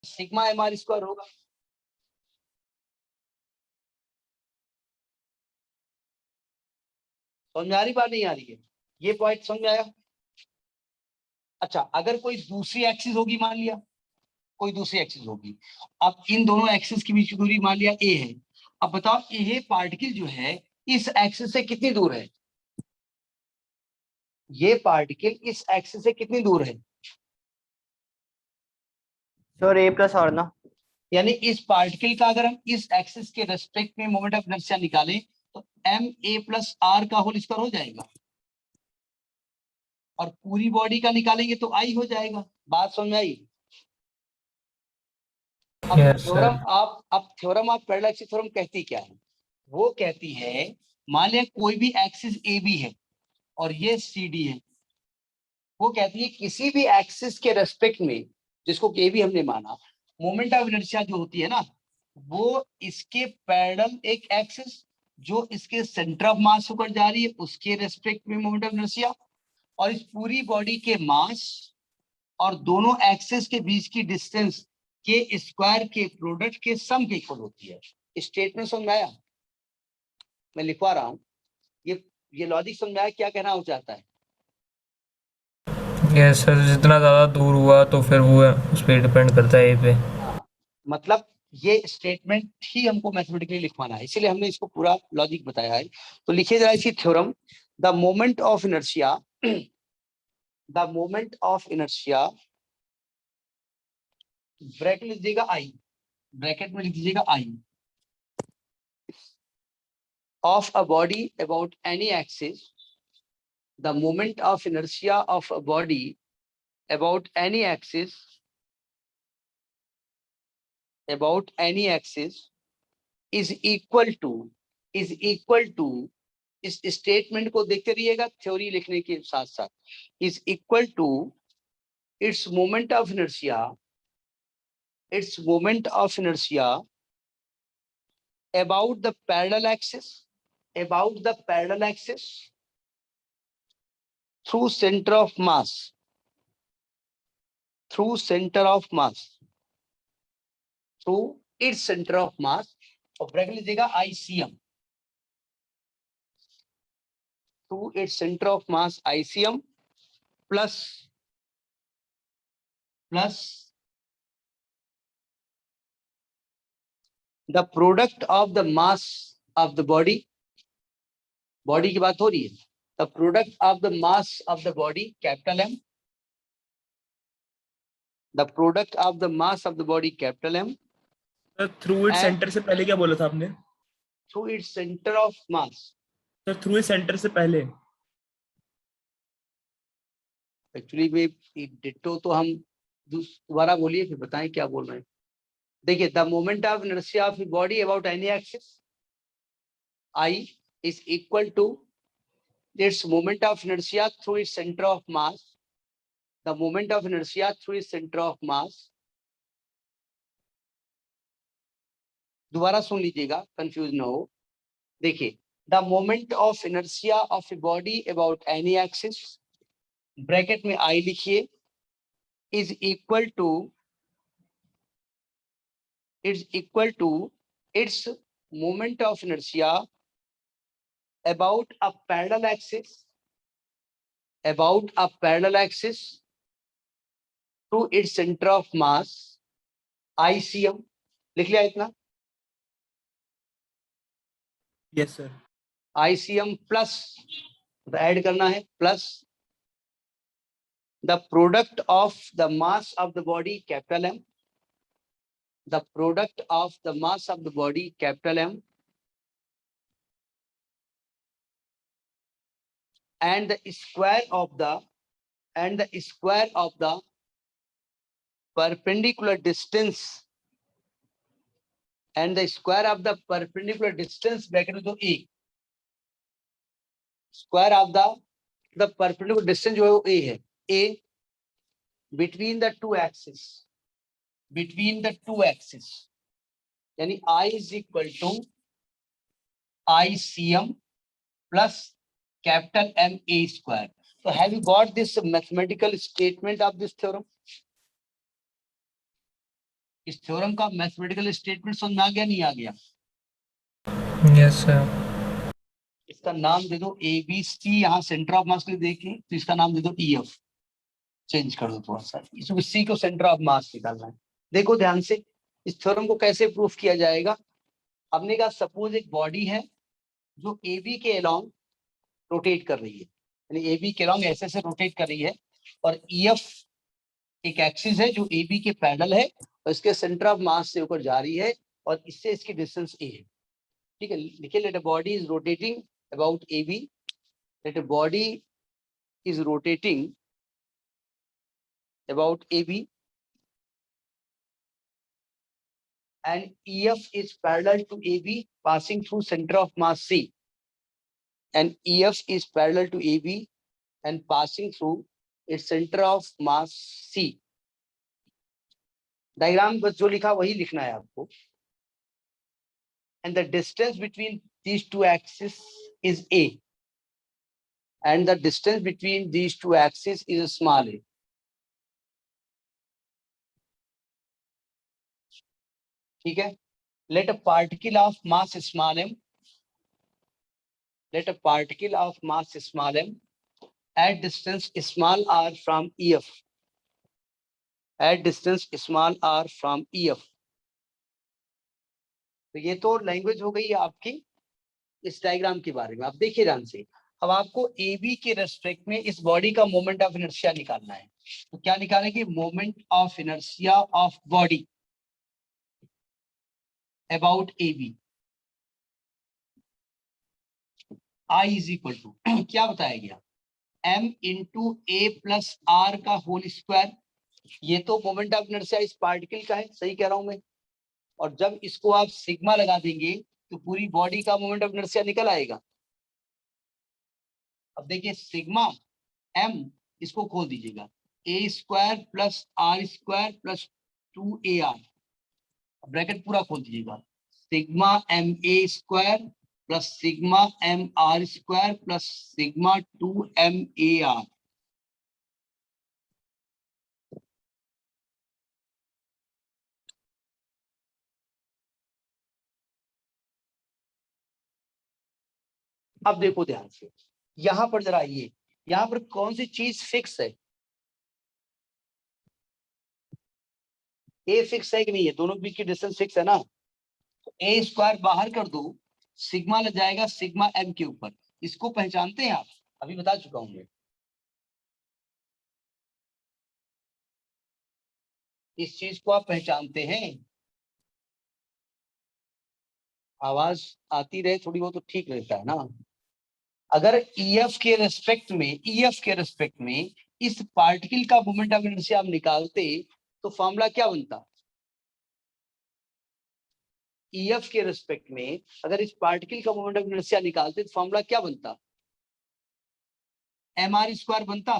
Sigma M R square होगा। समझ में आ रही बात नहीं आ रही है? ये पॉइंट समझ में आया? अच्छा, अगर कोई दूसरी एक्सिस होगी, मान लिया कोई दूसरी एक्सिस होगी, अब इन दोनों एक्सिस के बीच की दूरी मान लिया ए है। अब बताओ ये पार्टिकल जो है इस एक्सिस से कितनी दूर है? ये पार्टिकल इस एक्सिस से कितनी दूर है? सर ए प्लस आर ना। यानी इस पार्टिकल का अगर हम इस एक्सिस के रेस्पेक्ट में मोमेंट ऑफ इनर्शिया निकालें तो एम ए प्लस आर का होल स्क्वायर हो जाएगा, और पूरी बॉडी का निकालेंगे तो आई हो जाएगा। बात समझ में आई? अब थ्योरम अब theorem of parallel axis theorem कहती क्या है? वो कहती है, मान लिया कोई भी एक्सिस ए बी है और ये सी डी है, वो कहती है किसी भी एक्सिस के रेस्पेक्ट में, जिसको ए बी हमने माना, मोमेंट ऑफ इनर्शिया जो होती है ना, वो इसके पैरेलल एक एक्सिस जो इसके सेंटर ऑफ मास होकर जा रही है उसके रेस्पेक्ट में मोमेंट ऑफ इनर्शिया, और इस पूरी बॉडी के मास और दोनों एक्सिस के बीच की डिस्टेंस के स्क्वायर के प्रोडक्ट के सम के इक्वल होती है। स्टेटमेंट समझ में आया? मैं लिखवा रहा हूँ, ये लॉजिक समझ में आया क्या कहना हो चाहता है? यस सर, जितना ज़्यादा दूर हुआ तो फिर वो उस पर डिपेंड करता है ए पे। हाँ, मतलब ये स्टेटमेंट ही हमको मैथमेटिकली लिखवाना है, इसीलिए हमने इसको पूरा लॉजिक बताया है। तो लिखिए जरा इसी theorem, the moment of inertia, the moment of inertia, bracket लिख दीजिएगा आई, ब्रैकेट में लिख दीजिएगा आई, of a body about any axis, the moment of inertia of a body about any axis is equal to इस स्टेटमेंट को देखते रहिएगा theory लिखने के साथ साथ, is equal to its moment of inertia about the parallel axis through center of mass through its center of mass, और bracket लीजिएगा ICM, through its center of mass ICM plus the product of the mass of the body की बात हो रही है, the product of the mass of the body capital M, the product of the mass of the body capital M, through it centre से पहले क्या बोला था आपने? through its center of mass। Sir through it centre से पहले actually में ditto तो हम दोबारा बोलिए फिर बताएं क्या बोल रहे हैं। देखिए, the moment of inertia of body about any axis I is equal to its moment of inertia through its center of mass, the moment of inertia through its center of mass, दोबारा सुन लीजिएगा confuse ना हो। देखिए, the moment of inertia of a body about any axis, bracket में I लिखिए, is equal to its moment of inertia about a parallel axis to its center of mass ICM। लिख लिया इतना? Yes sir. ICM plus add करना है, plus the product of the mass of the body capital M, the product of the mass of the body capital M and the square of the perpendicular distance bracket में तो A, square of the perpendicular distance जो है वो A है, A between the two axes यानी I is equal to ICM plus capital M A square। So have you got this mathematical statement of this theorem? इस theorem का mathematical statement समझ में आ गया नहीं आ गया? Yes sir. इसका नाम दे दो ABC, यहाँ सेंटर ऑफ मास के लिए देखें तो इसका नाम दे दो EF। चेंज कर दो थोड़ा सा, इसको C को सेंटर ऑफ मास निकालना है। देखो ध्यान से इस थ्योरम को कैसे प्रूफ किया जाएगा। हमने कहा सपोज एक बॉडी है जो AB के अलोंग रोटेट कर रही है, यानी AB के अलोंग ऐसे से रोटेट कर रही है, और EF एक एक्सिस है जो AB के पैरेलल है और इसके सेंटर ऑफ मास से होकर जा रही है, और इससे इसकी डिस्टेंस A है। ठीक है, लिखिए let a body is rotating about AB, let a body is rotating about AB and EF is parallel to AB passing through center of mass C, and EF is parallel to AB and passing through its center of mass C। Diagram बस जो लिखा वही लिखना है आपको। and the distance between these two axes is A, and the distance between these two axes is small a। ठीक है, let a particle of mass small m, let a particle of mass small m at distance small r from EF, at distance small r from EF। तो ये तो language हो गई आपकी इस diagram के बारे में। आप देखिए ध्यान से, अब आपको AB के रेस्पेक्ट में इस बॉडी का मोमेंट ऑफ इनर्शिया निकालना है। तो क्या निकालेंगे? Moment of inertia of body about AB, I is equal to क्या बताया गया, M into A plus R का होल स्क्वायर। ये तो मोमेंट ऑफ इनर्शिया इस पार्टिकल का है, सही कह रहा हूं मैं। और जब इसको आप सिग्मा लगा देंगे तो पूरी बॉडी का मोमेंट ऑफ इनर्शिया निकल आएगा। अब देखिए सिग्मा M, इसको खोल दीजिएगा, A square plus R square plus 2AR, bracket पूरा खोल दीजिएगा, sigma MA square plus sigma MR square plus sigma 2MAR। अब देखो ध्यान से, यहां पर जरा आइए, यहां पर कौन सी चीज फिक्स है? ए फिक्स है कि नहीं है? दोनों के बीच की डिस्टेंस फिक्स है ना। तो ए स्क्वायर बाहर कर दो, सिग्मा लग जाएगा सिग्मा एम के ऊपर। इसको पहचानते हैं आप? अभी बता चुका हूं मैं। इस चीज को आप पहचानते हैं? आवाज आती रहे थोड़ी बहुत तो ठीक रहता है ना। अगर EF के रेस्पेक्ट में, EF के रेस्पेक्ट में इस पार्टिकल का मोमेंट ऑफ इनर्शिया आप निकालते तो फॉर्मूला क्या बनता? EF के रेस्पेक्ट में अगर इस पार्टिकल का मोमेंट ऑफ इनर्शिया निकालते तो फॉर्मूला क्या बनता? MR स्क्वायर बनता।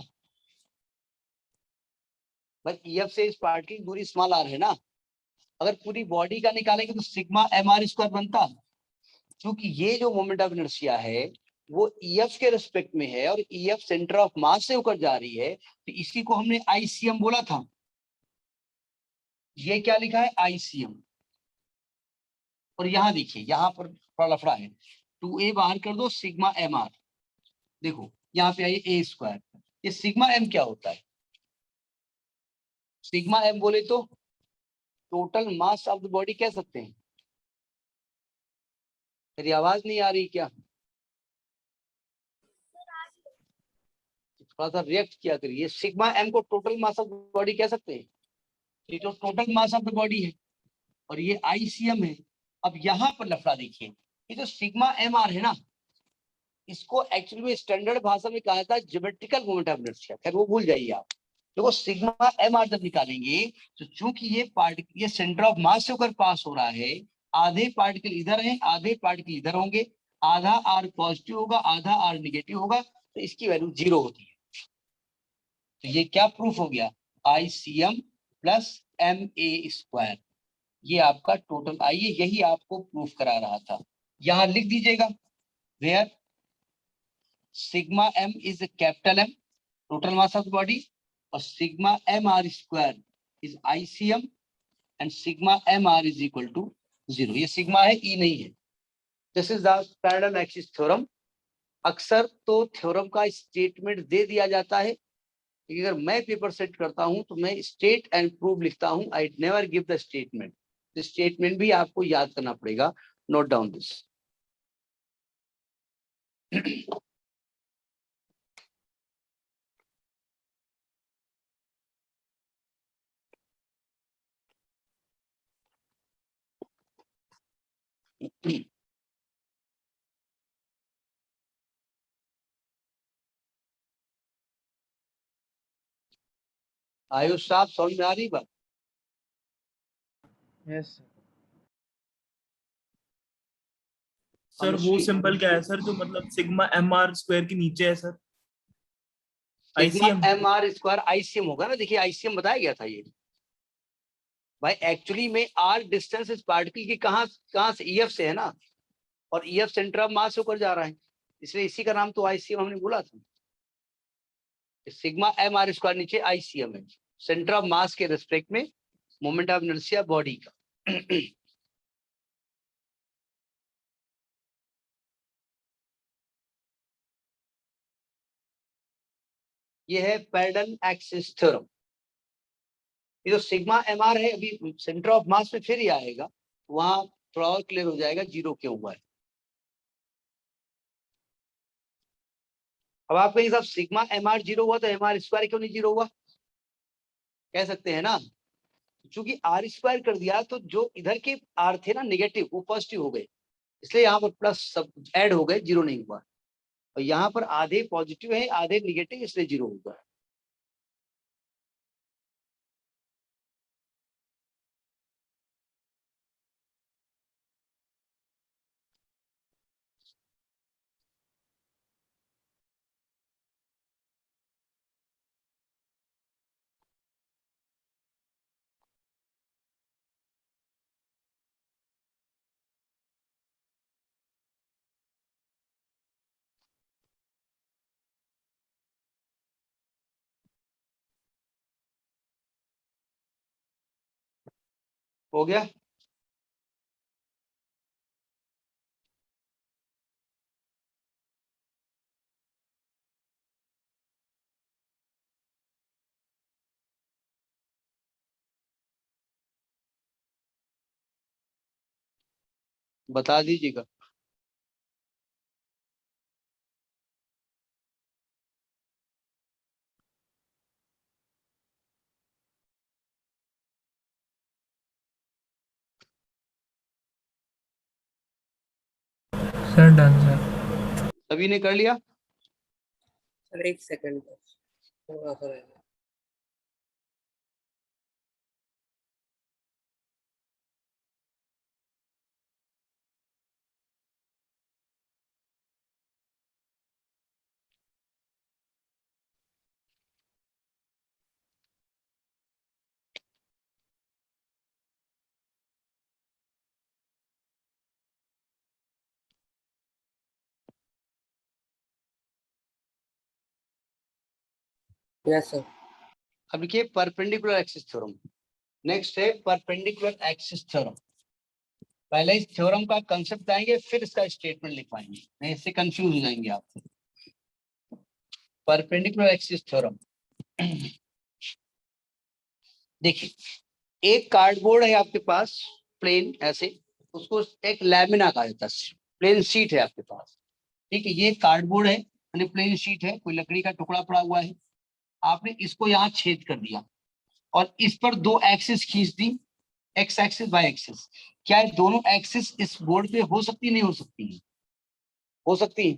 बस EF से इस पार्टिकल की दूरी स्मॉल r है ना। अगर पूरी बॉडी का निकालेंगे तो सिग्मा MR स्क्वायर बनता। क्योंकि ये जो मोमेंट ऑफ इनर्शिया है वो EF के रेस्पेक्ट में है और EF सेंटर ऑफ मास से होकर जा रही है, तो इसी को हमने ICM बोला था। ये क्या लिखा है? ICM। और यहां देखिए, यहां पर थोड़ा लफड़ा है, 2A बाहर कर दो, सिग्मा MR। देखो यहाँ पे आइए, A स्क्वायर, ये सिग्मा M क्या होता है? सिग्मा M बोले तो total mass of the body कह सकते हैं। मेरी आवाज नहीं आ रही क्या? थोड़ा सा रिएक्ट किया करिए। सिग्मा M को total mass of the body कह सकते हैं। ये तो total mass of the body है और ये ICM है। अब यहाँ पर लफड़ा देखिए, ये जो सिग्मा MR है ना, इसको एक्चुअली में स्टैंडर्ड भाषा में कहा जाता है ज्योमेट्रिकल मोमेंट ऑफ इनर्शिया। खैर वो भूल जाइए आप। देखो सिग्मा MR जब निकालेंगे तो चूंकि ये सेंटर ऑफ मास से होकर पास हो रहा है, आधे पार्टिकल इधर हैं, आधे पार्टिकल इधर होंगे, आधा R पॉजिटिव होगा, आधा R निगेटिव होगा, तो इसकी वैल्यू 0 होती है। तो ये क्या प्रूफ हो गया? ICM प्लस MA स्क्वायर, ये आपका टोटल। आइए यही आपको प्रूफ करा रहा था। यहां लिख दीजिएगा, where sigma M is capital M, total mass of the body, और sigma MR square is ICM and sigma M R is equal to 0। ये सिग्मा है, ई नहीं है। This is the parallel axis theorem. अक्सर तो theorem का statement दे दिया जाता है, लेकिन अगर मैं पेपर सेट करता हूं तो मैं स्टेट एंड प्रूव लिखता हूं। I never give the statement. Statement भी आपको याद करना पड़ेगा। Note down this. आयुष साहब समझ में आ रही बात? यस सर वो सिंबल क्या है सर, जो मतलब सिग्मा एम आर स्क्वायर के नीचे है sir? Sigma ICM. M R square ICM होगा ना। देखिए आईसीएम बताया गया था ये भाई। एक्चुअली में आर डिस्टेंस इस पार्टिकल की कहां से, ईएफ से है ना, और ईएफ सेंटर ऑफ मास होकर जा रहा है, इसलिए इसी का नाम तो आईसीएम हमने बोला था। सिग्मा एम आर स्क्वायर नीचे आईसीएम है, सेंटर ऑफ मास के रिस्पेक्ट में मोमेंट ऑफ इनर्शिया बॉडी का। ये है पैरेलल एक्सिस थ्योरम। ये जो सिग्मा एम आर है अभी सेंटर ऑफ मास में फिर ही आएगा, वहां थोड़ा और क्लियर हो जाएगा जीरो क्यों हुआ है। अब आपके हिसाब सिग्मा एम आर जीरो हुआ तो एम आर स्क्वायर क्यों नहीं जीरो हुआ? कह सकते हैं ना, चूंकि आर स्क्वायर कर दिया तो जो इधर के आर थे ना नेगेटिव, वो पॉजिटिव हो गए, इसलिए यहाँ पर प्लस सब ऐड हो गए, जीरो नहीं हुआ। और यहाँ पर आधे पॉजिटिव है आधे निगेटिव, इसलिए जीरो हुआ। हो गया? बता दीजिएगा। Sir done sir. सभी ने कर लिया? सर एक सेकंड थोड़ा सा रहेगा। Yes sir. अब देखिए परपेंडिकुलर एक्सिस थ्योरम। नेक्स्ट है परपेंडिकुलर एक्सिस थ्योरम। पहले इस थ्योरम का कंसेप्ट बताएंगे, फिर इसका स्टेटमेंट लिखवाएंगे, नहीं इससे कंफ्यूज हो जाएंगे आप। Perpendicular axis theorem. देखिए एक कार्डबोर्ड है आपके पास, प्लेन ऐसे, उसको एक लैमिना कहा जाता है। प्लेन शीट है आपके पास, ठीक है। ये कार्डबोर्ड है यानी प्लेन शीट है, कोई लकड़ी का टुकड़ा पड़ा हुआ है। आपने इसको यहाँ छेद कर दिया और इस पर दो एक्सिस खींच दी, एक्स एक्सिस वाई एक्सिस। क्या ये दोनों एक्सिस इस बोर्ड पे हो सकती नहीं हो सकती है? हो सकती है।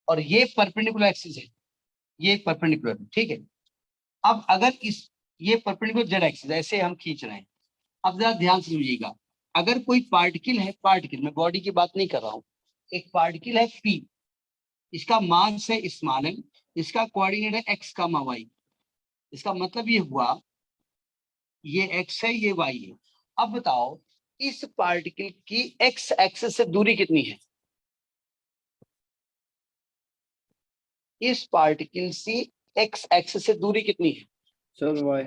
और ये परपेंडिकुलर एक्सिस है, ये परपेंडिकुलर, ठीक है। अब अगर इस ये परपेंडिकुलर जेड एक्सिस ऐसे हम खींच रहे हैं। अब जरा ध्यान से समझिएगा, अगर कोई पार्टिकल है, पार्टिकल मैं बॉडी की बात नहीं कर रहा हूं, एक पार्टिकल है पी, इसका मास है स्मॉल एम, इसका कोऑर्डिनेट है एक्स कामा वाई। इसका मतलब ये हुआ ये एक्स है ये वाई है। अब बताओ इस पार्टिकल की एक्स एक्सिस से दूरी कितनी है? इस पार्टिकल से एक्स एक्सिस से दूरी कितनी है? सर वाई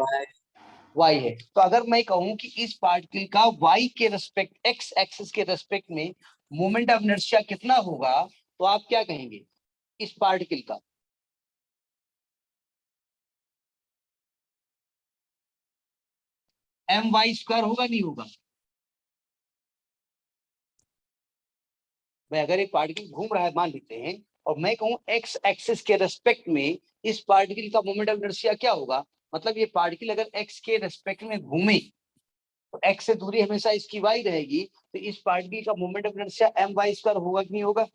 y है। तो अगर मैं कहूं कि इस पार्टिकल का y के रेस्पेक्ट, x एक्सिस के रेस्पेक्ट में मोमेंट ऑफ इनर्शिया कितना होगा, तो आप क्या कहेंगे इस पार्टिकल का? my² होगा नहीं होगा? भाई अगर एक पार्टिकल घूम रहा है मान लेते हैं, और मैं कहूं x एक्सिस के रेस्पेक्ट में इस पार्टिकल का मोमेंट ऑफ इनर्शिया क्या होगा, मतलब ये पार्टिकल अगर x के रेस्पेक्ट में घूमे तो x से दूरी हमेशा इसकी y रहेगी, तो इस पार्टिकल का मोमेंट ऑफ इनर्शिया my² होगा कि नहीं होगा?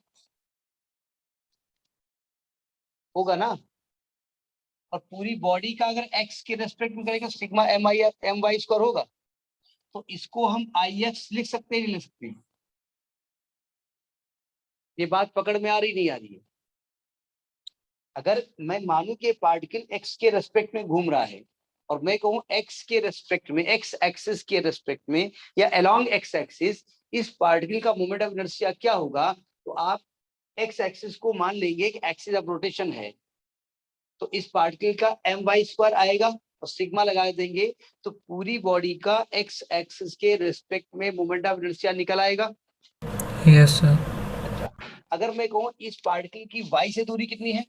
होगा ना। और पूरी बॉडी का अगर x के रेस्पेक्ट में करेगा सिग्मा my² होगा। तो इसको हम ix लिख सकते हैं नहीं लिख सकते? ये बात पकड़ में आ रही नहीं आ रही है? अगर मैं मानूं कि पार्टिकल x के रेस्पेक्ट में घूम रहा है, और मैं कहूं x के रेस्पेक्ट में, x एक्सिस के रेस्पेक्ट में या अलोंग x एक्सिस इस पार्टिकल का मोमेंट ऑफ इनर्शिया क्या होगा, तो आप x एक्सिस को मान लेंगे कि एक्सिस ऑफ रोटेशन है, तो इस पार्टिकल का my² आएगा और सिग्मा लगा देंगे, तो पूरी बॉडी का x एक्सिस के रेस्पेक्ट में मोमेंट ऑफ इनर्शिया निकल आएगा। Yes sir. अच्छा, अगर मैं कहूं इस पार्टिकल की y से दूरी कितनी है,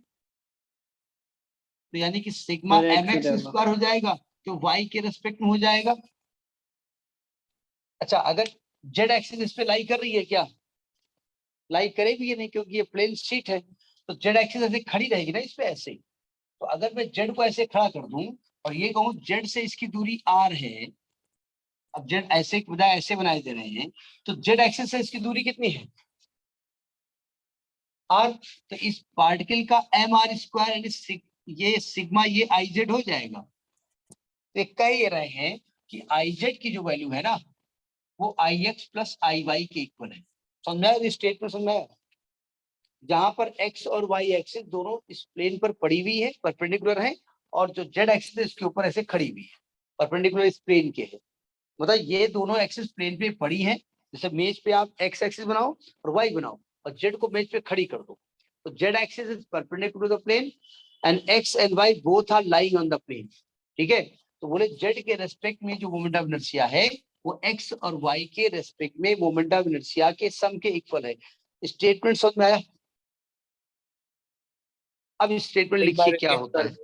तो यानी कि सिग्मा Sir, x mx² हो जाएगा, तो y के रेस्पेक्ट में हो जाएगा। अच्छा, अगर z एक्सिस इस पे लाई कर रही है क्या? लाई करेगी या नहीं, क्योंकि ये प्लेन शीट है, तो z एक्सिस ऐसे खड़ी रहेगी ना इस पे ऐसे। तो अगर मैं z को ऐसे खड़ा कर दूं और ये कहूं z से इसकी दूरी r है, अब z ऐसे के बजाय ऐसे बनाए दे रहे हैं, तो z एक्सिस से इसकी दूरी कितनी है? r। तो इस पार्टिकल का mr² यानी ये सिग्मा ये iz हो जाएगा। तो कह ये रहे हैं कि iz की जो वैल्यू है ना वो ix प्लस iy के इक्वल है। समझाया स्टेटमेंट? समझाया? जहां पर x और y एक्सिस दोनों इस प्लेन पर पड़ी हुई है, परपेंडिकुलर है, और जो z एक्सिस है इसके ऊपर ऐसे खड़ी हुई है, परपेंडिकुलर इस प्लेन के है। मतलब ये दोनों एक्सिस प्लेन पे पड़ी है। जैसे मेज पे आप x एक्सिस बनाओ और y बनाओ और z को मेज पे खड़ी कर दो, तो z axis is perpendicular to the plane and x and y both are lying on the plane. ठीक है, तो बोले z के रेस्पेक्ट में जो मोमेंट ऑफ इनर्शिया है वो x और y के रेस्पेक्ट में मोमेंट ऑफ इनर्शिया के सम के इक्वल है। स्टेटमेंट समझ में आया? अब स्टेटमेंट एक लिखिए बार क्या repeat होता कर है।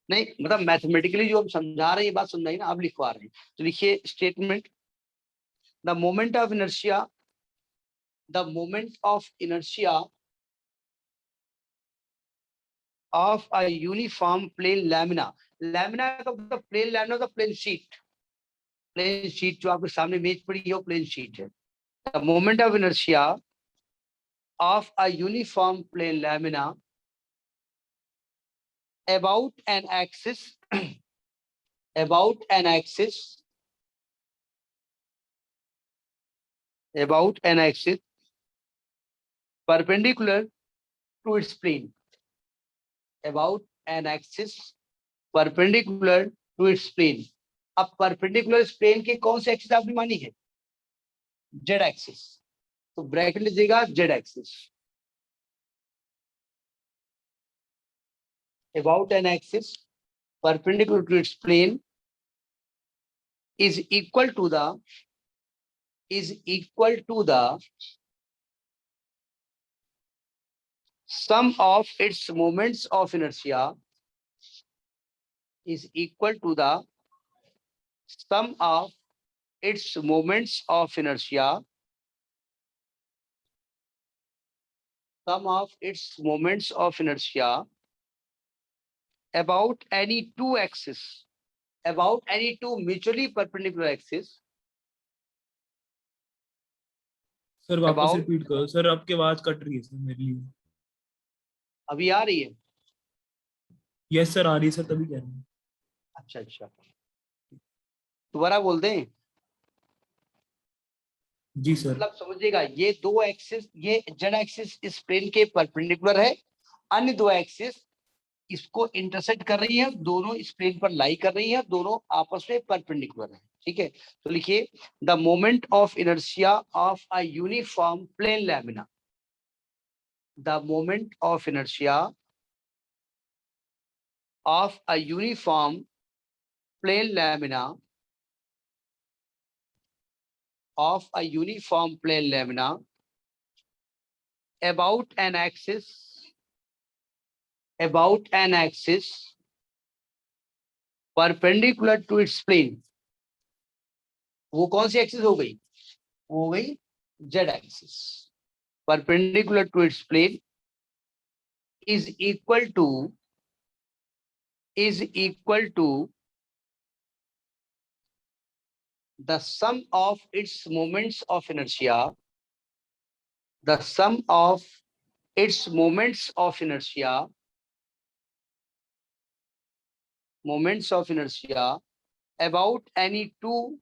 नहीं मतलब मैथमेटिकली जो हम समझा रहे हैं ये बात समझाइए ना, आप लिखवा रहे हैं तो लिखिए statement. The moment of inertia, the moment of inertia of a uniform plane lamina, lamina का मतलब प्लेन लैमिना का प्लेन शीट, प्लेन शीट जो आपके सामने मेज पड़ी है वो प्लेन शीट है। the moment of inertia of a uniform plane lamina about an axis about an axis about an axis perpendicular to its plane, about an axis perpendicular to its plane। अब perpendicular plane के कौन से axis आपने मानी है? Z axis. तो bracket लीजिएगा Z axis about an axis perpendicular to its plane is equal to the sum of its moments of inertia, is equal to the sum of its moments of inertia, sum of its moments of inertia about any two axes, about any two mutually perpendicular axes, sir वापस about, repeat करो sir, आपकी आवाज cut रही है sir मेरे लिए। अभी आ रही है? यस सर आ रही है सर, तभी कह रहा हूँ। अच्छा अच्छा, दोबारा बोल दें? जी सर। मतलब समझिएगा ये दो एक्सिस, ये जेड एक्सिस इस प्लेन के परपेंडिकुलर है, अन्य दो एक्सिस इसको इंटरसेक्ट कर रही है, दोनों इस प्लेन पर लाई कर रही है, दोनों आपस में परपेंडिकुलर है। ठीक है, तो लिखिए the moment of inertia of a uniform plane lamina, the moment of inertia of a uniform plane lamina of a uniform plane lamina about an axis perpendicular to its plane. वो कौन सी axis हो गई? वो हो गई z axis. Perpendicular to its plane is equal to the sum of its moments of inertia, about any two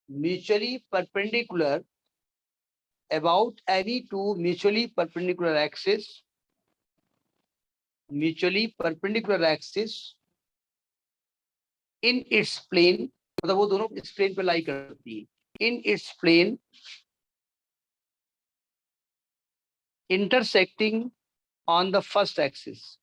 mutually perpendicular axis in its plane. मतलब वो दोनों इस प्लेन पे लाई करती है. In its plane intersecting on the first axis.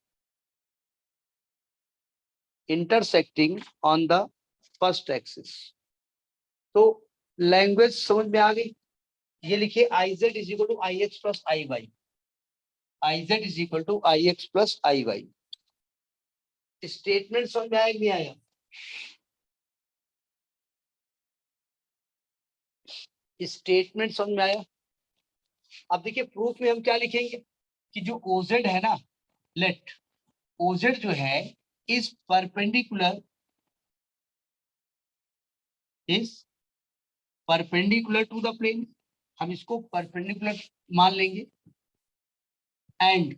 तो language समझ में आ गई. ये लिखिए I Z is equal to I X plus I Y. Statement समझ में आया कि नहीं आया? स्टेटमेंट समझ में आया? अब देखिए प्रूफ में हम क्या लिखेंगे कि जो ओजेड है ना, लेट ओजेड जो है is perpendicular to the plane. हम इसको परपेंडिकुलर मान लेंगे. And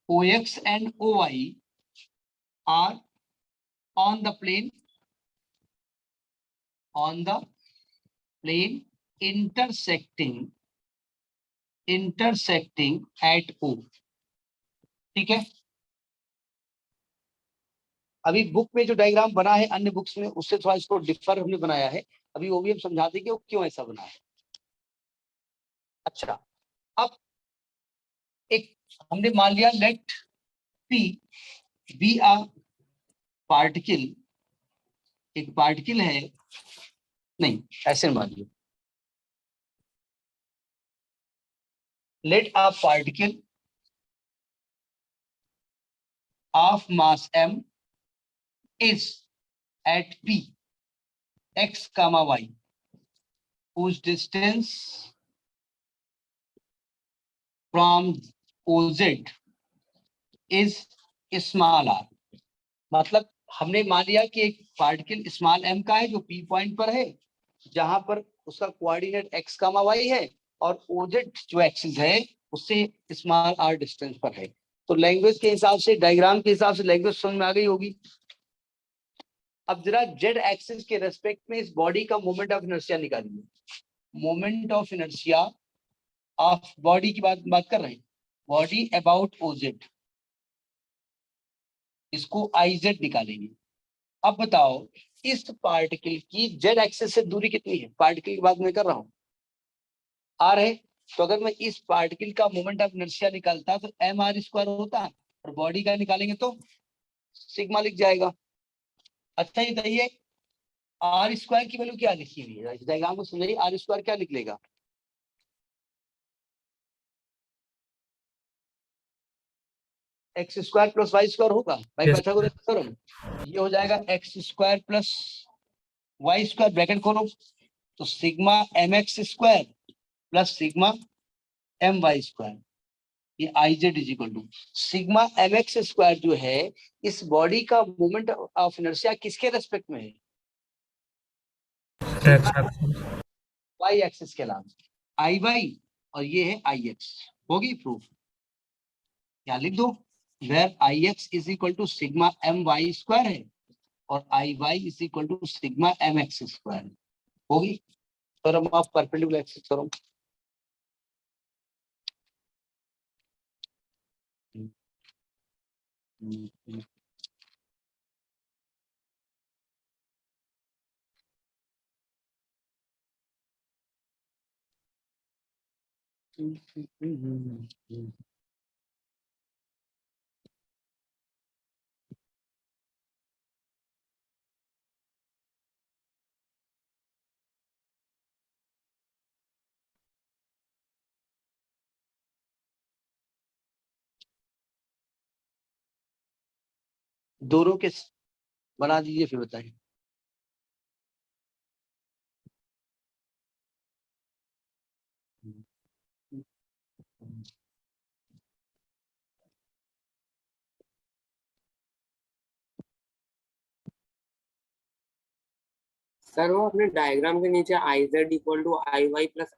O X and O Y are on the plane intersecting at O. ठीक है. अभी बुक में जो डायग्राम बना है अन्य बुक्स में उससे थोड़ा इसको डिफर हमने बनाया है. अभी वो भी हम समझा देंगे वो क्यों ऐसा बना है. अच्छा, अब एक हमने मान लिया let P be a particle. एक पार्टिकल है, नहीं ऐसे मान लिया, let a particle of mass m is at P x comma y whose distance from OZ is small r. मतलब हमने मान लिया कि एक पार्टिकल स्मॉल m का है जो P पॉइंट पर है, जहां पर उसका कोऑर्डिनेट x comma y है और OZ जो एक्सिस है उससे स्मॉल r डिस्टेंस पर है. तो लैंग्वेज के हिसाब से, डायग्राम के हिसाब से लैंग्वेज समझ में आ गई होगी. अब जरा जेड एक्सिस के रेस्पेक्ट में इस बॉडी का मोमेंट ऑफ इनर्शिया निकालिए. Moment of inertia of body की बात कर रहे हैं. बॉडी अबाउट ओजेड, इसको आई जेड निकालेंगे. अब बताओ इस पार्टिकल की जेड एक्सिस से दूरी कितनी है? पार्टिकल की बात मैं कर रहा हूं, आर है. तो अगर मैं इस पार्टिकल का मोमेंट ऑफ इनर्शिया निकालता तो एम आर स्क्वायर होता, और बॉडी का निकालेंगे तो सिग्मा लिख जाएगा. अच्छा ये बताइए आर स्क्वायर की वैल्यू क्या लिखी हुई है? डायग्राम को समझिए. आर स्क्वायर क्या निकलेगा? X square plus Y square होगा भाई. Yes. Pythagoras theorem. ये हो जाएगा X square plus Y square, bracket खोलो, तो sigma M X square plus sigma M Y square. ये I Z is equal to sigma M X square जो है इस बॉडी का मोमेंट ऑफ इनर्शिया किसके रेस्पेक्ट में है? X axis. वाई एक्सिस के अलावा आई वाई, और ये है आई एक्स. होगी प्रूफ. क्या लिख दो? Where I X is equal to sigma M Y square है और I Y is equal to sigma M X square. होगी theorem of perpendicular axis theorem. दोनों के बना दीजिए फिर बताइए। सर वो अपने डायग्राम के नीचे I Z equal to I Y plus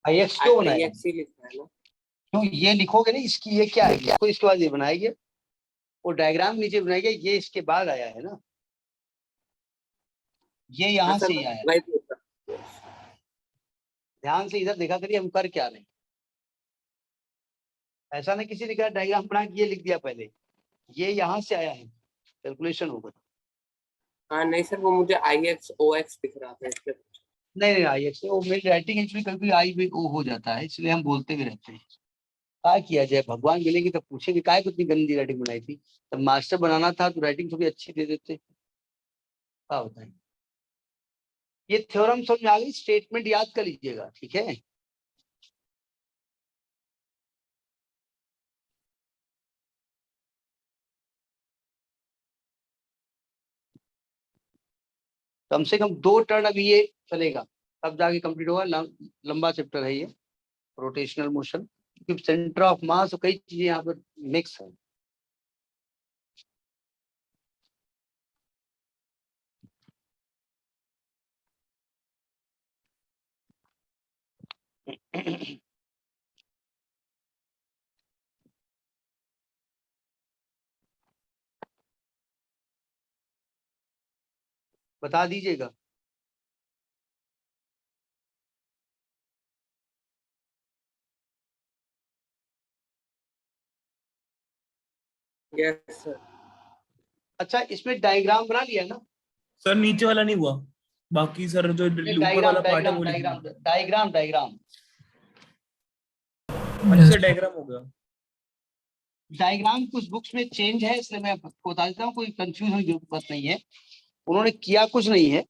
I X क्यों आई बनाया? एक्स ही लिखा है ना। क्यों ये लिखोगे नहीं, इसकी ये क्या है, इसको इसके बाद ये बनाएंगे, वो डायग्राम नीचे बनाएंगे, ये इसके बाद आया है ना, ये हाँ यहाँ सर से ही आया है। वही पूछा। ध्यान से इधर देखा करिए हम कर क्या रहे हैं। ऐसा ना किसी ने कहा डायग्राम बना के ये लिख दिया पहले, ये यहाँ से आया है, कैलकुलेशन होगा। हाँ नहीं सर वो मुझे आई एक्स ओ एक्स दिख रहा था इसलिए पूछा। नहीं नहीं आई एक्स, वो मेरी राइटिंग एक्चुअली कभी आई भी ओ हो जाता है, इसलिए हम बोलते भी रहते हैं। क्या किया जाए, भगवान मिलेंगे तब पूछेंगे काय को इतनी गंदी राइटिंग बनाई थी, तब मास्टर बनाना था तो राइटिंग थोड़ी अच्छी दे देते। क्या बताएं, ये थ्योरम समझ में आ गई, स्टेटमेंट याद कर लीजिएगा, ठीक है। कम से कम 2 टर्न अभी ये चलेगा, तब जाके कंप्लीट होगा। लंबा चैप्टर है ये, रोटेशनल मोशन, क्योंकि सेंटर ऑफ मास और कई चीजें यहाँ पर मिक्स है। बता दीजिएगा। Yes sir. अच्छा इसमें डायग्राम बना लिया ना? सर नीचे वाला नहीं हुआ, बाकी सर जो ऊपर डायग्राम वाला पार्ट है डायग्राम वो लिख डायग्राम दिया। डायग्राम डायग्राम अच्छा डायग्राम हो गया। डायग्राम कुछ बुक्स में चेंज है, इसलिए मैं आपको बता देता हूँ, कोई कंफ्यूज होने की जरूरत नहीं है। उन्होंने किया कुछ नहीं है,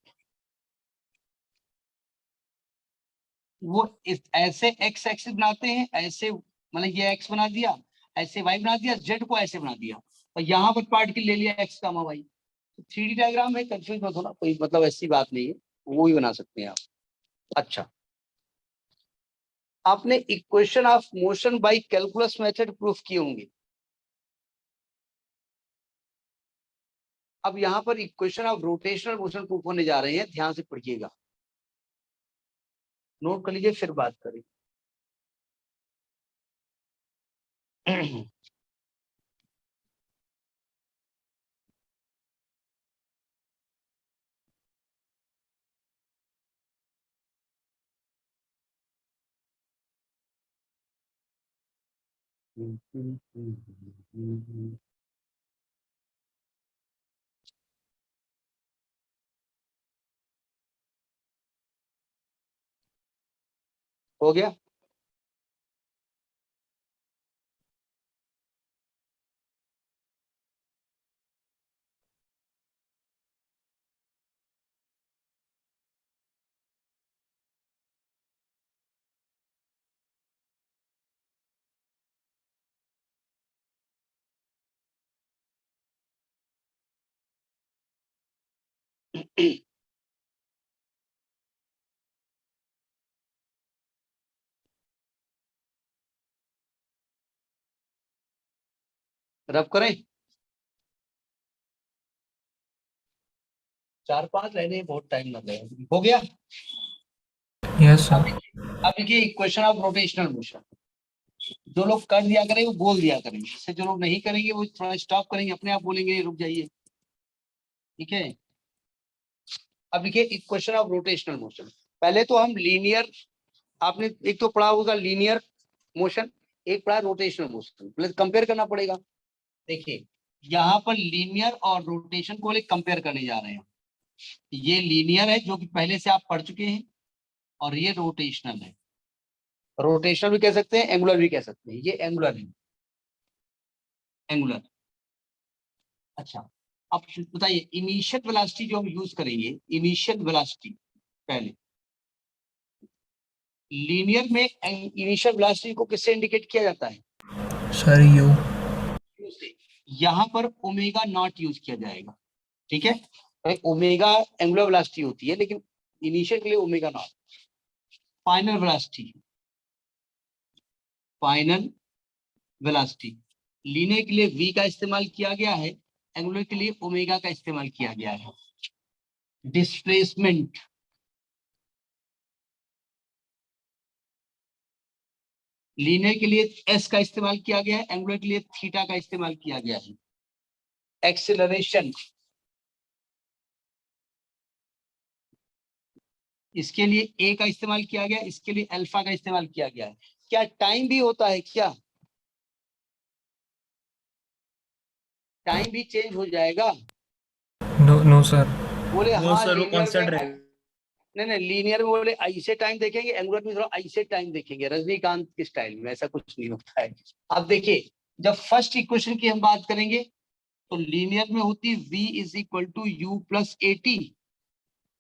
वो ऐसे एक्स एक्सिस बनाते हैं, ऐसे मतलब ये एक्स बना दिया, ऐसे वाई बना दिया, जेड को ऐसे बना दिया, और यहाँ पर पार्ट के ले लिया एक्स का वाई। तो 3D डायग्राम है, कंफ्यूज मत होना, कोई मतलब ऐसी बात नहीं है, वो भी बना सकते हैं आप। अच्छा, आपने equation of motion by calculus method proof किए होंगे। अब यहाँ पर equation of rotational motion proof होने जा रहे हैं, ध्यान से पढ़िएगा, नोट कर लीजिए फिर बात करें। हो गया। रब करें, 4-5 लाइनें, बहुत टाइम लग गया। हो गया। Yes sir. अब देखिए इक्वेशन ऑफ रोटेशनल मोशन, जो लोग कर दिया करेंगे वो बोल दिया करेंगे, इससे जो लोग नहीं करेंगे वो थोड़ा स्टॉप करेंगे, अपने आप बोलेंगे रुक जाइए, ठीक है। अब देखिए इक्वेशन ऑफ रोटेशनल मोशन, पहले तो हम लीनियर, आपने एक तो पढ़ा होगा लीनियर मोशन, एक पढ़ा रोटेशनल मोशन, प्लस कंपेयर करना पड़ेगा। देखिए यहाँ पर लीनियर और रोटेशन को कंपेयर करने जा रहे हैं। ये लीनियर है जो कि पहले से आप पढ़ चुके हैं, और ये रोटेशनल है। रोटेशनल भी कह सकते हैं, एंगुलर भी कह सकते हैं, ये एंगुलर है, एंगुलर। अच्छा, अब बताइए इनिशियल वेलोसिटी जो हम यूज करेंगे, इनिशियल वेलोसिटी पहले लीनियर में इनिशियल वेलोसिटी को किससे इंडिकेट किया जाता है? Sir you. U से। यहाँ पर ओमेगा नॉट यूज किया जाएगा, ठीक है। ओमेगा एंगुलर वेलोसिटी होती है, लेकिन इनिशियल के लिए omega naught. Final velocity, final velocity linear के लिए v का इस्तेमाल किया गया है, एंगुलर के लिए ओमेगा का इस्तेमाल किया गया है। डिस्प्लेसमेंट, लीनियर के लिए s का इस्तेमाल किया गया है, एंगुलर के लिए थीटा का इस्तेमाल किया गया है। एक्सेलरेशन, इसके लिए a का इस्तेमाल किया गया, इसके लिए अल्फा का इस्तेमाल किया गया है। क्या टाइम भी होता है क्या? टाइम भी चेंज हो जाएगा? No no sir. बोले नो हाँ सर, वो लीनियर कांस्टेंट में, रहेगा। नहीं लीनियर में बोले ऐसे टाइम देखेंगे, एंगुलर में थोड़ा ऐसे टाइम देखेंगे, रजनीकांत के स्टाइल में। ऐसा कुछ नहीं होता है। अब देखिए, जब फर्स्ट इक्वेशन की हम बात करेंगे तो लीनियर में होती v is equal to u plus a t,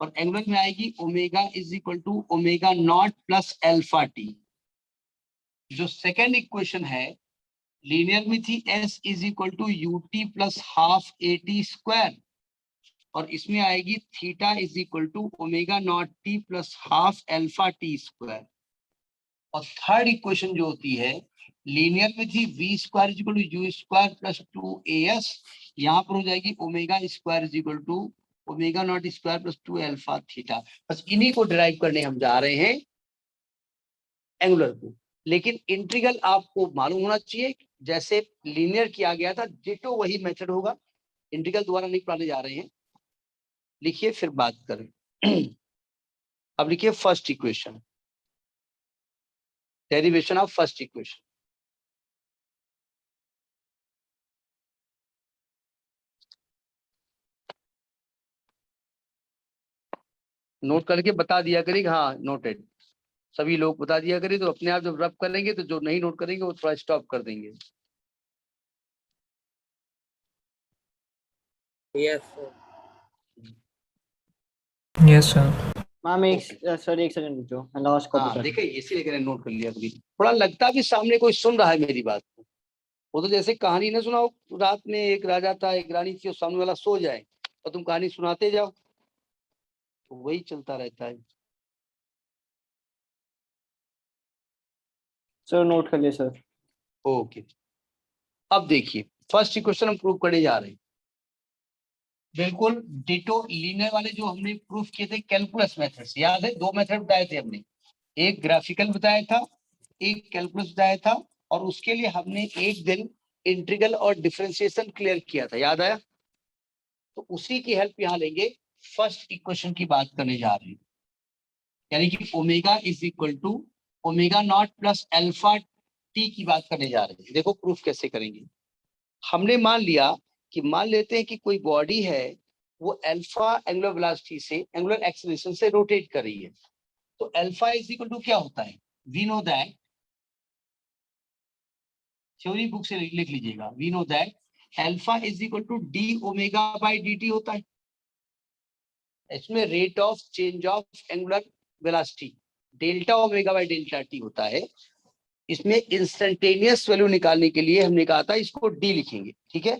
और एंगुलर में आएगी omega is equal to omega not plus alpha t. जो सेकेंड इक्वेशन है लीनियर में थी s is equal to u t plus half a t square, और इसमें आएगी theta is equal to omega not t plus half alpha t square. और third equation जो होती है लीनियर में थी v square is equal to u square plus 2as, यहाँ पर हो जाएगी omega square is equal to omega not square plus 2 alpha theta. बस इन्हीं को डिराइव करने हम जा रहे हैं एंगुलर को। लेकिन इंटीग्रल आपको मालूम होना चाहिए, जैसे लीनियर किया गया था डिटो वही मेथड होगा। इंटीग्रल दोबारा नहीं पढ़ाने जा रहे हैं, लिखिए फिर बात करें। अब लिखिए first equation, derivation of first equation. Note करके बता दिया करेगा, हाँ नोटेड, सभी लोग बता दिया करें, तो अपने आप जब रब करेंगे तो जो नहीं नोट करेंगे वो थोड़ा स्टॉप कर देंगे। Yes sir. Yes sir. Ma'am एक सर एक सेकंड रुको, मैं लास्ट कॉपी हाँ कर देखिए, इसीलिए मैंने नोट कर लिया कभी। थोड़ा लगता भी सामने कोई सुन रहा है मेरी बात को। वो तो जैसे कहानी ना सुनाओ, रात में एक राजा था एक रानी थी और सामने वाला सो जाए और तुम कहानी सुनाते जाओ, तो वही चलता रहता है। सर नोट कर लिए सर। ओके, अब देखिए फर्स्ट इक्वेशन हम प्रूव करने जा रहे हैं। बिल्कुल डिटो लीनियर वाले जो हमने प्रूफ किए थे कैलकुलस मेथड से, याद है? दो मेथड बताए थे हमने, एक ग्राफिकल बताया था, एक कैलकुलस बताया था, और उसके लिए हमने एक दिन इंटीग्रल और डिफरेंशिएशन क्लियर किया था, याद आया? तो उसी की हेल्प यहाँ लेंगे, फर्स्ट इक्वेशन की बात करने जा रहे हैं, यानी कि omega is equal to omega not plus alpha t की बात करने जा रहे हैं। देखो प्रूफ कैसे करेंगे। हमने मान लिया कि, मान लेते हैं कि कोई बॉडी है, वो अल्फा एंगुलर वेलोसिटी से, एंगुलर एक्सेलरेशन से रोटेट कर रही है। तो अल्फा इज इक्वल टू क्या होता है? We know that, theory book से लिख लीजिएगा, we know that alpha is equal to d omega by d t होता है। इसमें rate of change of angular velocity delta omega by delta t होता है। इसमें इंस्टेंटेनियस वैल्यू निकालने के लिए हमने कहा था इसको डी लिखेंगे, ठीक है?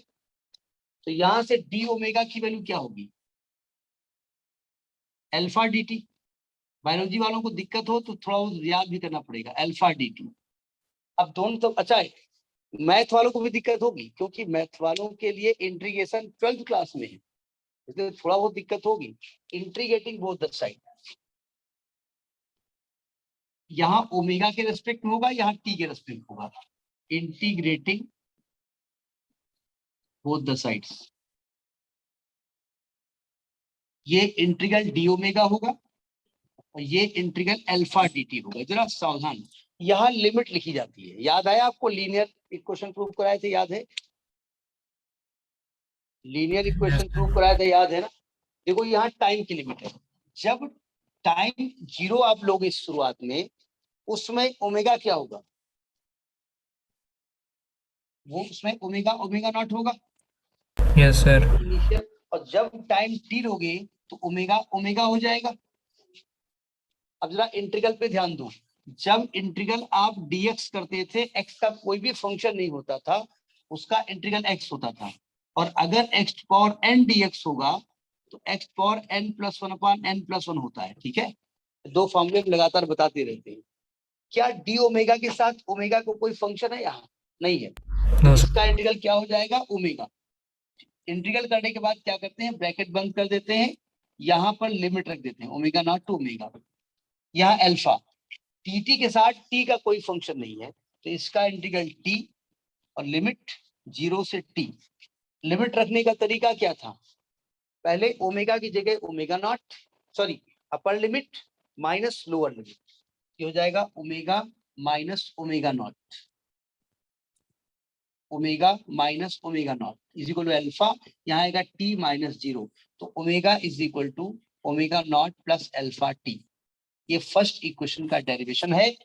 तो यहां से डी ओमेगा की वैल्यू क्या होगी? Alpha D T. बायोलॉजी वालों को दिक्कत हो तो थोड़ा याद भी करना पड़ेगा, अल्फा डी टी। अब दोनों तो अच्छा है, मैथ वालों को भी दिक्कत होगी क्योंकि मैथ वालों के लिए इंटीग्रेशन 12th क्लास में है, इसलिए थोड़ा बहुत दिक्कत होगी। इंटीग्रेटिंग बोथ द साइड, यहाँ ओमेगा के रेस्पेक्ट में होगा, यहाँ टी के रेस्पेक्ट में होगा। इंटीग्रेटिंग बोथ द साइड्स, ये इंटीग्रल डी ओमेगा होगा और ये इंटीग्रल अल्फा डी टी होगा। जरा सावधान, यहाँ लिमिट लिखी जाती है, याद आया आपको? लीनियर इक्वेशन प्रूव कराए थे, याद है? लीनियर इक्वेशन प्रूव कराए थे, याद है ना? देखो यहाँ टाइम की लिमिट है, जब टाइम 0 आप लोगे शुरुआत में, उसमें ओमेगा क्या होगा? वो उसमें ओमेगा ओमेगा नॉट होगा। Yes sir. इनिशियल, और जब टाइम टी लोगे तो ओमेगा ओमेगा हो जाएगा। अब जरा इंटीग्रल पे ध्यान दो, जब इंटीग्रल आप dx करते थे, x का कोई भी फंक्शन नहीं होता था, उसका इंटीग्रल x होता था, और अगर x पावर n dx होगा तो x power n plus one upon n plus one होता है। ठीक है, दो फॉर्मूले लगातार बताते रहते हैं। क्या डी ओमेगा के साथ ओमेगा को कोई फंक्शन है यहाँ? नहीं है। No sir. इसका इंटीग्रल क्या हो जाएगा? ओमेगा। इंटीग्रल करने के बाद क्या करते हैं? ब्रैकेट बंद कर देते हैं, यहाँ पर लिमिट रख देते हैं ओमेगा नॉट टू ओमेगा। यहाँ अल्फा टी के साथ टी का कोई फंक्शन नहीं है, तो इसका इंटीग्रल टी और लिमिट 0 से टी। लिमिट रखने का तरीका क्या था? पहले ओमेगा की जगह omega not, sorry upper limit minus lower limit, ये हो जाएगा omega minus omega not, omega minus omega not is equal to alpha. यहाँ आएगा टी माइनस 0, तो omega is equal to omega not plus alpha t. ये first equation का derivation है।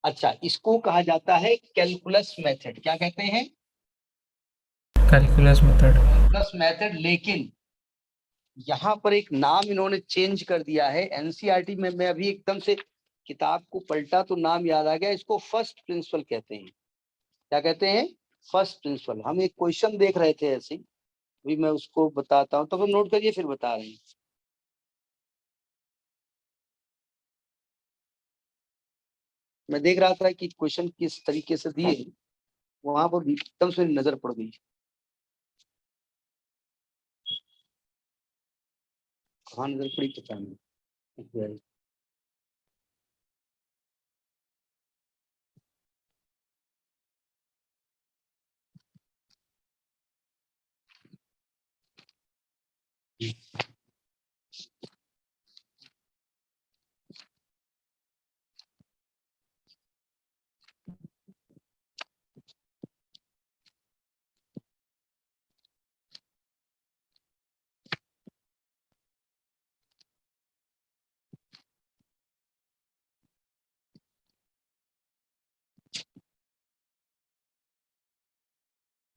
अच्छा, इसको कहा जाता है कैलकुलस मेथड। क्या कहते हैं? Calculus method. Calculus method. लेकिन यहाँ पर एक नाम इन्होंने चेंज कर दिया है। एनसीईआरटी में मैं अभी एकदम से किताब को पलटा तो नाम याद आ गया, इसको फर्स्ट प्रिंसिपल कहते हैं। क्या कहते हैं? First principle. हम एक क्वेश्चन देख रहे थे ऐसे, अभी मैं उसको बताता हूँ, तो हम नोट करिए फिर बता रहे हैं। मैं देख रहा था कि क्वेश्चन किस तरीके से दिए, वहां पर एकदम से नजर पड़ गई। कहाँ नजर पड़ी पता नहीं।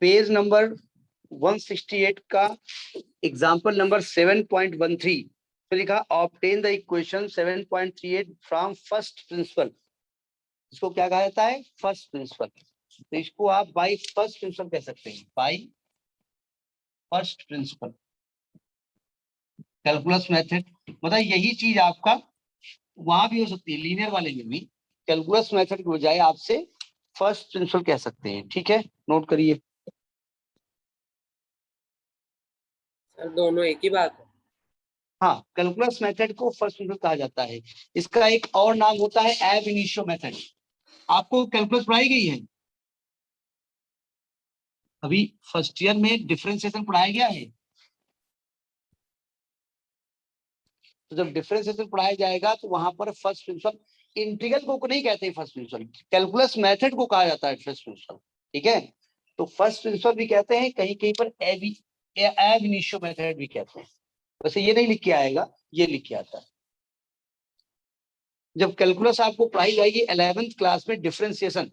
पेज नंबर 168 का एग्जाम्पल नंबर 7.13 तो लिखा obtain the equation 7.38 from first principle. इसको क्या कहा जाता है? First principle. तो इसको आप बाय फर्स्ट प्रिंसिपल कह सकते हैं, by first principle. Calculus method मतलब यही चीज आपका वहां भी हो सकती है, लीनियर वाले में भी कैलकुलस मेथड की बजाय आपसे फर्स्ट प्रिंसिपल कह सकते हैं। ठीक है, नोट करिए। सर दोनों एक ही बात है? हाँ, कैलकुलस मेथड को फर्स्ट प्रिंसिपल कहा जाता है। इसका एक और नाम होता है एब इनिशियो मेथड। आपको कैलकुलस पढ़ाई गई है? अभी फर्स्ट ईयर में डिफरेंशिएशन पढ़ाया गया है। तो जब डिफरेंशिएशन पढ़ाया जाएगा तो वहां पर फर्स्ट प्रिंसिपल, इंटीग्रल को नहीं कहते फर्स्ट प्रिंसिपल, कैलकुलस मेथड को कहा जाता है फर्स्ट प्रिंसिपल। ठीक है, तो फर्स्ट प्रिंसिपल भी कहते हैं, कहीं कहीं पर एब इनिशियो मेथड भी कहते हैं। वैसे ये नहीं लिख के आएगा, ये लिख के आता है। जब कैलकुलस आपको पढ़ाई जाएगी 11th क्लास में, डिफरेंशिएशन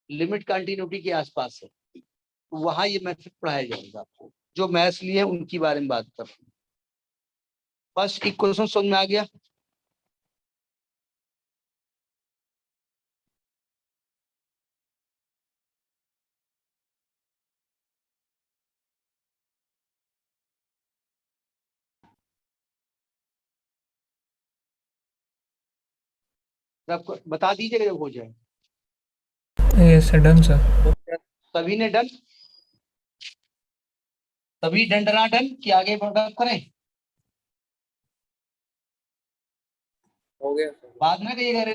लिमिट कंटिन्यूटी के आसपास है, वहां ये मेथड पढ़ाया जाएगा आपको। जो मैथ्स लिए उनकी बारे में बात कर रहे हैं। फर्स्ट इक्वेशन समझ में आ गया? आपको बता दीजिएगा जब हो जाए। Yes sir, done sir. सभी ने डन? सभी डन डना डन कि आगे बढ़ करें? हो गया सर। बाद में कहिएगा रे।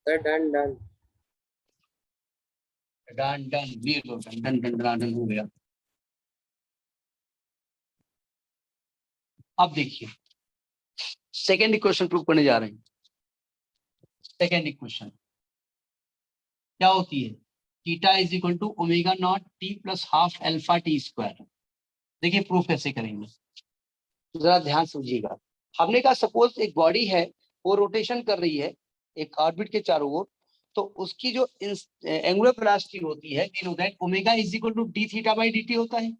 Sir done done. Done done done done done done done हो गया। अब देखिए सेकेंड इक्वेशन प्रूव करने जा रहे हैं। सेकेंड इक्वेशन क्या होती है? Theta is equal to omega not t plus half alpha t square. देखिए प्रूफ कैसे करेंगे, जरा ध्यान समझिएगा। हमने कहा सपोज एक बॉडी है, वो रोटेशन कर रही है एक ऑर्बिट के चारों ओर, तो उसकी जो एंगुलर वेलोसिटी होती है, we know that omega is equal to d theta by d t होता है।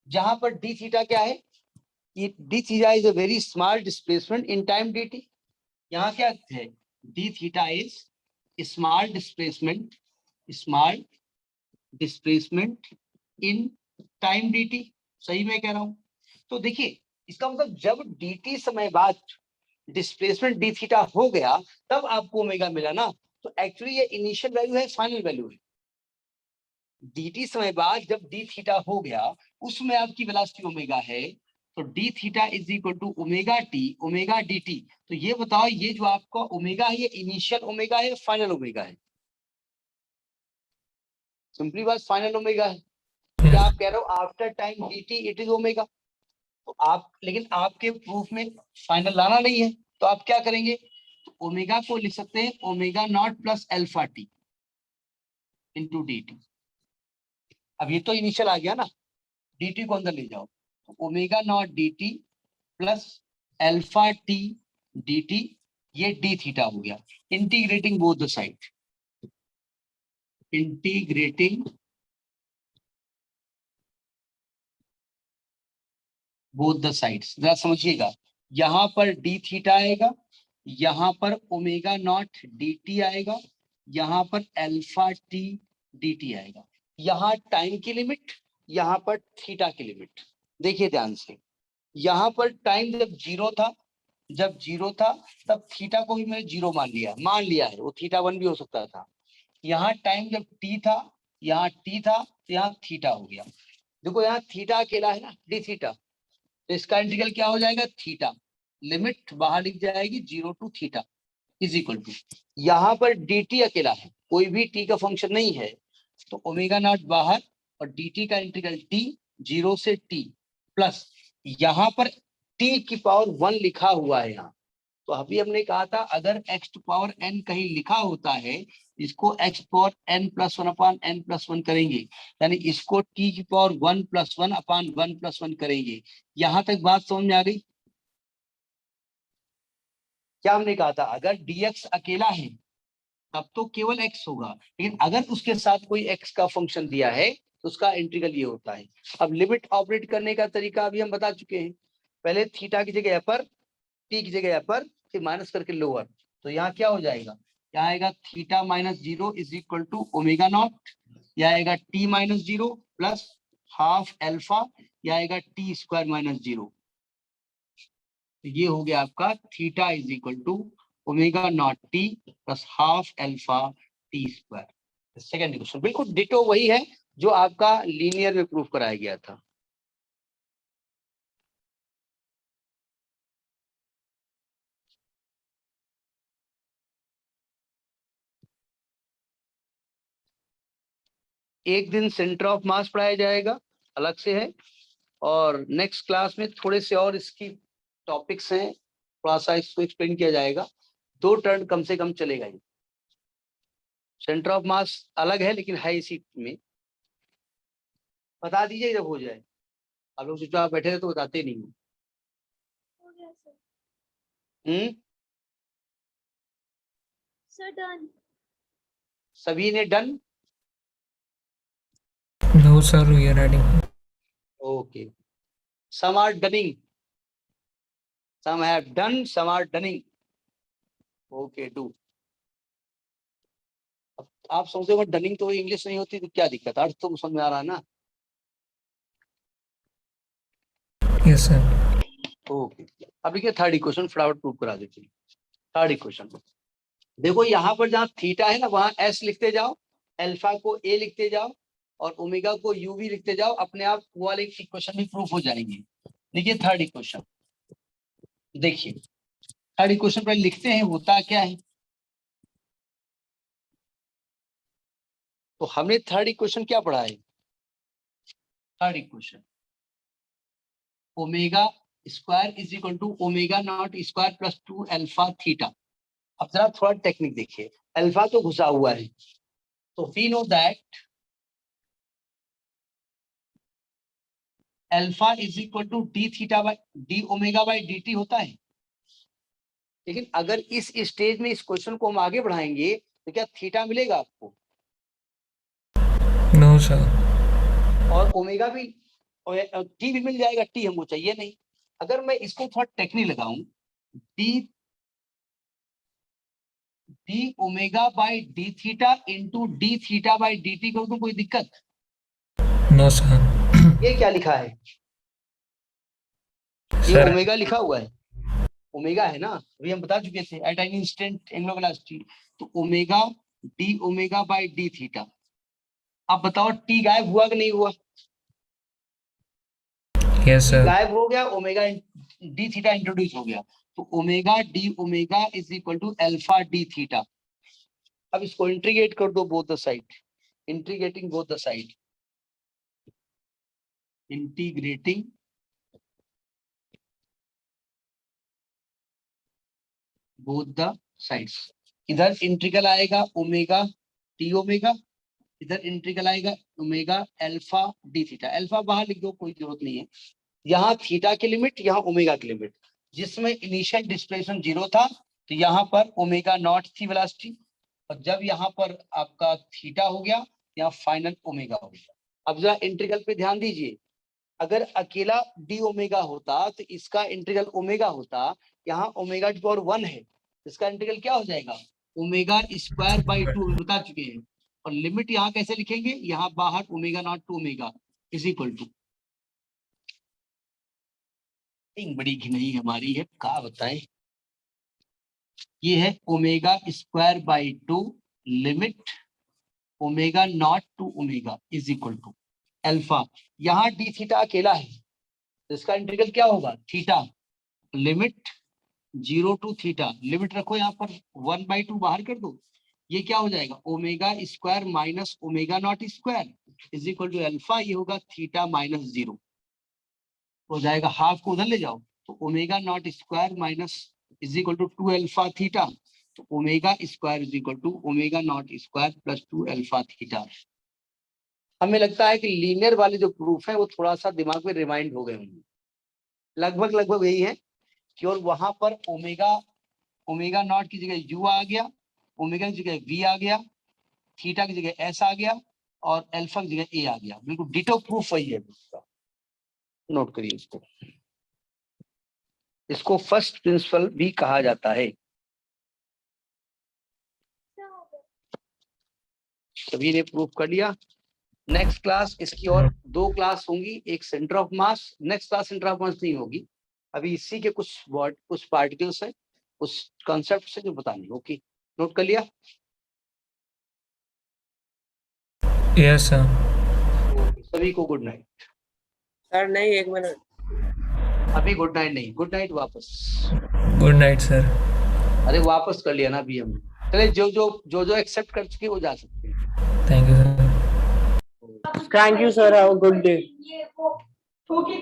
जहां पर डी थीटा क्या है? ये d theta is a very small displacement in time dt। यहाँ क्या है? D theta is small displacement small displacement in time dt। सही मैं कह रहा हूं? तो देखिए इसका मतलब जब dt समय बाद डिस्प्लेसमेंट d थीटा हो गया तब आपको ओमेगा मिला ना। तो एक्चुअली ये इनिशियल वैल्यू है, फाइनल वैल्यू है। dt समय बाद जब d थीटा हो गया उसमें आपकी वेलोसिटी ओमेगा है, तो d theta is equal to omega t omega dt। तो ये बताओ ये जो आपका ओमेगा है ये इनिशियल ओमेगा है, फाइनल ओमेगा है? सिंपली बात फाइनल ओमेगा है। क्या आप कह रहे हो after time dt it is omega? तो आप, लेकिन आपके प्रूफ में फाइनल लाना नहीं है, तो आप क्या करेंगे? तो ओमेगा को लिख सकते हैं omega not plus alpha T into D T. अब ये तो इनिशियल आ गया ना, डी टी को अंदर ले जाओ, तो omega not D T plus alpha T D T, ये डी थीटा हो गया। Integrating both the side, integrating both the sides. जरा समझिएगा, यहां पर डी थीटा आएगा, यहां पर ओमेगा नॉट डी टी आएगा, यहां पर अल्फा टी डी टी आएगा। यहां टाइम की लिमिट, यहां पर थीटा की लिमिट। देखिए ध्यान से, यहां पर टाइम जब जीरो था तब थीटा को भी मैंने जीरो मान लिया है, वो थीटा 1 भी हो सकता था। यहाँ टाइम जब टी था, यहाँ टी था, तो यहाँ थीटा हो गया। देखो यहाँ थीटा अकेला है ना, डी थीटा, तो इसका इंटीग्रल क्या हो जाएगा? थीटा, लिमिट बाहर लिख जाएगी 0 to theta is equal to, यहाँ पर dt अकेला है, कोई भी t का फंक्शन नहीं है, तो ओमेगा नॉट बाहर और dt का इंटीग्रल t 0 से t प्लस यहाँ पर t की पावर 1 लिखा हुआ है यहाँ। तो अभी हमने कहा था अगर x टू पावर n कहीं लिखा होता है, इसको x पावर n प्लस 1 अपान n प्लस 1 करेंगे, यानी इसको t की पावर 1 प्लस 1 अपान 1 प्लस 1 करेंगे। यहां तक बात समझ में आ गई? क्या हमने कहा था? अगर dx अकेला है तब तो केवल x होगा, लेकिन अगर उसके साथ कोई x का फंक्शन दिया है तो उसका इंटीग्रल ये होता है। अब लिमिट ऑपरेट करने का तरीका अभी हम बता चुके हैं। पहले थीटा की जगह अपर, टी की जगह अपर, फिर माइनस करके लोअर। तो यहाँ क्या हो जाएगा? यहाँ आएगा theta minus 0 is equal to omega not, यहाँ आएगा t minus 0 plus half alpha, यहाँ आएगा टी स्क्वायर माइनस 0। तो ये हो गया आपका theta is equal to omega not t plus half alpha t square. Second question बिल्कुल डिटो वही है जो आपका लीनियर में प्रूफ कराया गया था। एक दिन सेंटर ऑफ मास पढ़ाया जाएगा, अलग से है, और नेक्स्ट क्लास में थोड़े से और इसकी टॉपिक्स हैं, थोड़ा सा इसको एक्सप्लेन किया जाएगा। 2 टर्न कम से कम चलेगा ही। सेंटर ऑफ मास अलग है लेकिन है इसी में। बता दीजिए जब हो जाए। आप लोग चुपचाप बैठे रहे तो बताते नहीं हो। Sir done. सभी ने done? No, sir, we are adding. Okay. Some are dunning. Some have done, some are dunning. Okay, do. अब आप समझते हो डनिंग तो इंग्लिश नहीं होती तो क्या दिक्कत? अर्थ तो समझ में आ रहा है ना? Yes, sir. ओके, अब देखिए थर्ड इक्वेशन फटाफट प्रूव करा देते हैं। थर्ड इक्वेशन देखो, यहाँ पर जहाँ थीटा है ना वहां एस लिखते जाओ, अल्फा को ए लिखते जाओ और ओमेगा को यू भी लिखते जाओ, अपने आप वो वाले इक्वेशन भी प्रूफ हो जाएंगे। देखिए थर्ड इक्वेशन, देखिए थर्ड इक्वेशन पर लिखते हैं होता क्या है। तो हमने थर्ड इक्वेशन क्या पढ़ा है? Third equation omega square is equal to omega not square plus 2 alpha theta. अब जरा थोड़ा टेक्निक देखिए, अल्फा तो घुसा हुआ है, तो we know that alpha is equal to d theta by d omega by d t होता है। लेकिन अगर इस स्टेज में इस क्वेश्चन को हम आगे बढ़ाएंगे तो क्या थीटा मिलेगा आपको? No, sir. और ओमेगा भी, टी भी मिल जाएगा, टी हमको चाहिए नहीं। अगर मैं इसको थोड़ा टेक्निक लगाऊं, d d omega by D theta into d theta by d t कर दूं, कोई दिक्कत? No sir. ये क्या लिखा है? ये सर ओमेगा लिखा हुआ है, ओमेगा है ना, अभी हम बता चुके थे at an instant angular velocity. तो omega D omega by D theta. अब बताओ टी गायब हुआ कि नहीं हुआ? Yes sir. गायब हो गया, ओमेगा डी थीटा इंट्रोड्यूस हो गया। तो omega D omega is equal to alpha d theta. अब इसको इंटीग्रेट कर दो both the side, integrating both the side, integrating both the sides. इधर इंटीग्रल आएगा ओमेगा टी ओमेगा, इधर इंटीग्रल आएगा omega alpha d theta. Alpha बाहर लिख दो, कोई जरूरत नहीं है। यहाँ थीटा की लिमिट, यहाँ ओमेगा की लिमिट। जिसमें इनिशियल डिस्प्लेसमेंट 0 था तो यहाँ पर ओमेगा नॉट थी वेलोसिटी, और जब यहाँ पर आपका थीटा हो गया, यहाँ फाइनल ओमेगा हो गया। अब जरा इंटीग्रल पे ध्यान दीजिए, अगर अकेला डी ओमेगा होता तो इसका इंटीग्रल ओमेगा होता, यहाँ ओमेगा टू पावर 1 है, इसका इंटीग्रल क्या हो जाएगा? ओमेगा स्क्वायर बाई 2 बता चुके हैं। और लिमिट यहाँ कैसे लिखेंगे? यहाँ बाहर omega not to omega is equal to, बड़ी घिनई हमारी है, क्या बताएं। ये है omega square by 2 limit omega not to omega is equal to alpha. यहाँ डी थीटा अकेला है तो इसका इंटीग्रल क्या होगा? Theta limit 0 to theta, limit रखो यहाँ पर 1/2 बाहर कर दो, ये क्या हो जाएगा? Omega square minus omega not square is equal to alpha. ये होगा थीटा माइनस 0 हो जाएगा, हाफ को उधर ले जाओ तो omega not square minus is equal to 2 alpha theta. तो omega square is equal to omega not square plus 2 alpha theta. हमें लगता है कि लीनियर वाले जो प्रूफ है वो थोड़ा सा दिमाग में रिमाइंड हो गए होंगे, लगभग लगभग यही है कि और वहां पर ओमेगा नॉट की जगह यू आ गया, ओमेगा की जगह वी आ गया, थीटा की जगह एस आ गया, और अल्फा की जगह ए आ गया। बिल्कुल डिटो प्रूफ वही है उसका, नोट करिए इसको। इसको फर्स्ट प्रिंसिपल भी कहा जाता है। सभी ने प्रूफ कर लिया। नेक्स्ट क्लास इसकी और 2 क्लास होंगी, एक centre of mass, next class centre of mass नहीं होगी, अभी इसी के कुछ पार्टिकल्स है, उस कॉन्सेप्ट से जो बतानी। ओके, नोट कर लिया? Yes sir. सभी को गुड नाइट। सर नहीं, 1 मिनट। अभी गुड नाइट नहीं, गुड नाइट वापस। Good night sir. अरे वापस कर लिया ना अभी हमने। चले जो एक्सेप्ट कर चुके वो जा सकते हैं। Thank you sir. Thank you, sir. Have a good day. Okay.